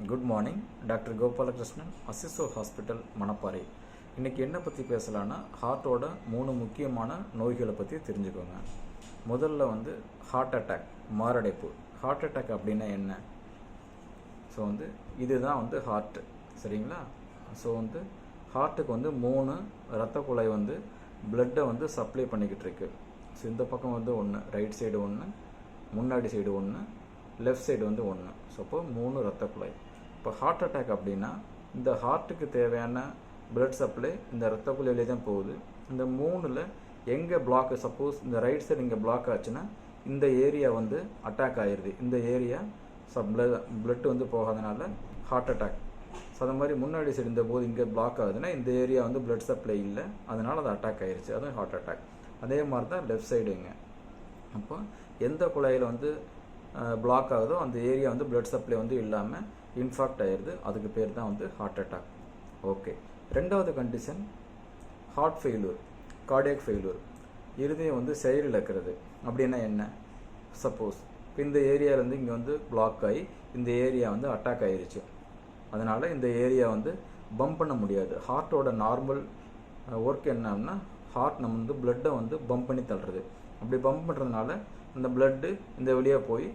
Good morning. Doctor Gopalakrishnan, அசிசோ hospital, Manapparai. இன்றைக்கி என்ன பற்றி பேசலான்னா, ஹார்ட்டோட 3 முக்கியமான நோய்களை பற்றி தெரிஞ்சுக்கோங்க. முதல்ல ஹார்ட் அட்டாக், மாரடைப்பு. ஹார்ட் அட்டாக் அப்படின்னா என்ன? ஸோ இதுதான் ஹார்ட்டு, சரிங்களா? ஸோ ஹார்ட்டுக்கு 3 இரத்த குழாய் பிளட்டை சப்ளை பண்ணிக்கிட்டு இருக்கு. ஸோ இந்த பக்கம் ஒன்று, ரைட் சைடு ஒன்று, முன்னாடி சைடு ஒன்று, லெஃப்ட் சைடு ஒன்று. ஸோ அப்போ 3 இரத்த குழாய். இப்போ ஹார்ட் அட்டாக் அப்படின்னா இந்த ஹார்ட்டுக்கு தேவையான பிளட் சப்ளை இந்த இரத்த குழாயிலே தான் போகுது. இந்த 3ல் எங்கே பிளாக், சப்போஸ் இந்த ரைட் சைடு இங்கே பிளாக் ஆச்சுன்னா இந்த ஏரியா அட்டாக் ஆயிடுது. இந்த ஏரியா பிளட் போகாதனால ஹார்ட் அட்டாக். ஸோ அது மாதிரி முன்னாடி சைடு இந்த போது இங்கே பிளாக் ஆகுதுன்னா இந்த ஏரியா பிளட் சப்ளை இல்லை, அதனால் அது அட்டாக் ஆயிடுச்சு, அது ஹார்ட் அட்டாக். அதே மாதிரி தான் லெஃப்ட் சைடுங்க. அப்போ எந்த குழாயில் பிளாக் ஆகுதோ அந்த ஏரியா பிளட் சப்ளை இல்லாமல் இன்ஃபாக்ட் ஆயிடுது, அதுக்கு பேர் தான் ஹார்ட் அட்டாக். ஓகே. ரெண்டாவது condition heart failure, cardiac failure. இருதயம் செயலிழக்கிறது. அப்படின்னா என்ன? சப்போஸ் இப்போ இந்த ஏரியாவிலேருந்து இங்கே பிளாக் ஆகி இந்த ஏரியா அட்டாக் ஆகிருச்சு, அதனால் இந்த ஏரியா பம்ப் பண்ண முடியாது. ஹார்ட்டோட நார்மல் ஒர்க் என்னன்னா ஹார்ட் நம்ம பிளட்டை பம்ப் பண்ணி தள்ளுறது. அப்படி பம்ப் பண்ணுறதுனால அந்த பிளட்டு இந்த வழியாக போய்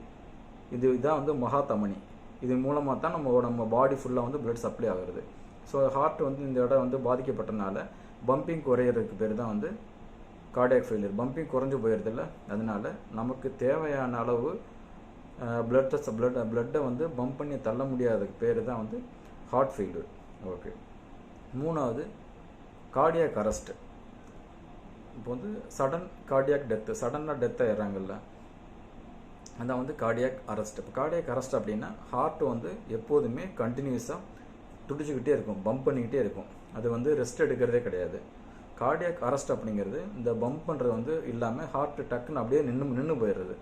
இதான் மகா தமனி. இது மூலமாக தான் நம்ம பாடி ஃபுல்லாக பிளட் சப்ளை ஆகுறது. ஸோ ஹார்ட் இந்த இடம் பாதிக்கப்பட்டனால பம்பிங் குறையிறதுக்கு பேர் தான் கார்டியாக் ஃபெயிலியர். பம்பிங் குறைஞ்சி போயிடுறதில்ல, அதனால் நமக்கு தேவையான அளவு பிளட்டை பம்ப் பண்ணி தள்ள முடியாததுக்கு பேர் தான் ஹார்ட் ஃபெயிலியர். ஓகே. 3வது கார்டியாக் அரெஸ்ட். இப்போ சடன் கார்டியாக் டெத்து, சடனாக டெத் ஆயிடுறாங்கல்ல, அதான் கார்டியாக் அரெஸ்ட். இப்போ கார்டியாக் அரெஸ்ட் அப்படின்னா ஹார்ட் எப்போதுமே கண்டினியூஸாக துடிச்சுக்கிட்டே இருக்கும், பம்ப் பண்ணிக்கிட்டே இருக்கும். அது ரெஸ்ட் எடுக்கிறதே கிடையாது. கார்டியாக் அரெஸ்ட் அப்படிங்கிறது இந்த பம்ப் பண்ணுறது இல்லாமல் ஹார்ட் டக்குன்னு அப்படியே நின்று போயிடுறது.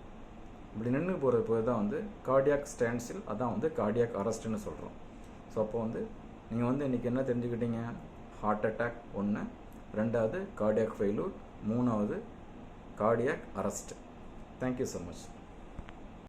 இப்படி நின்று போகிறது போய் தான் கார்டியாக் ஸ்டாண்ட்ஸ்டில், அதான் கார்டியாக் அரெஸ்ட்னு சொல்கிறோம். ஸோ அப்போ நீங்கள் இன்றைக்கி என்ன தெரிஞ்சுக்கிட்டீங்க? ஹார்ட் அட்டாக் 1, 2வது கார்டியாக் ஃபெயிலூர், 3வது cardiac arrest. Thank you so much.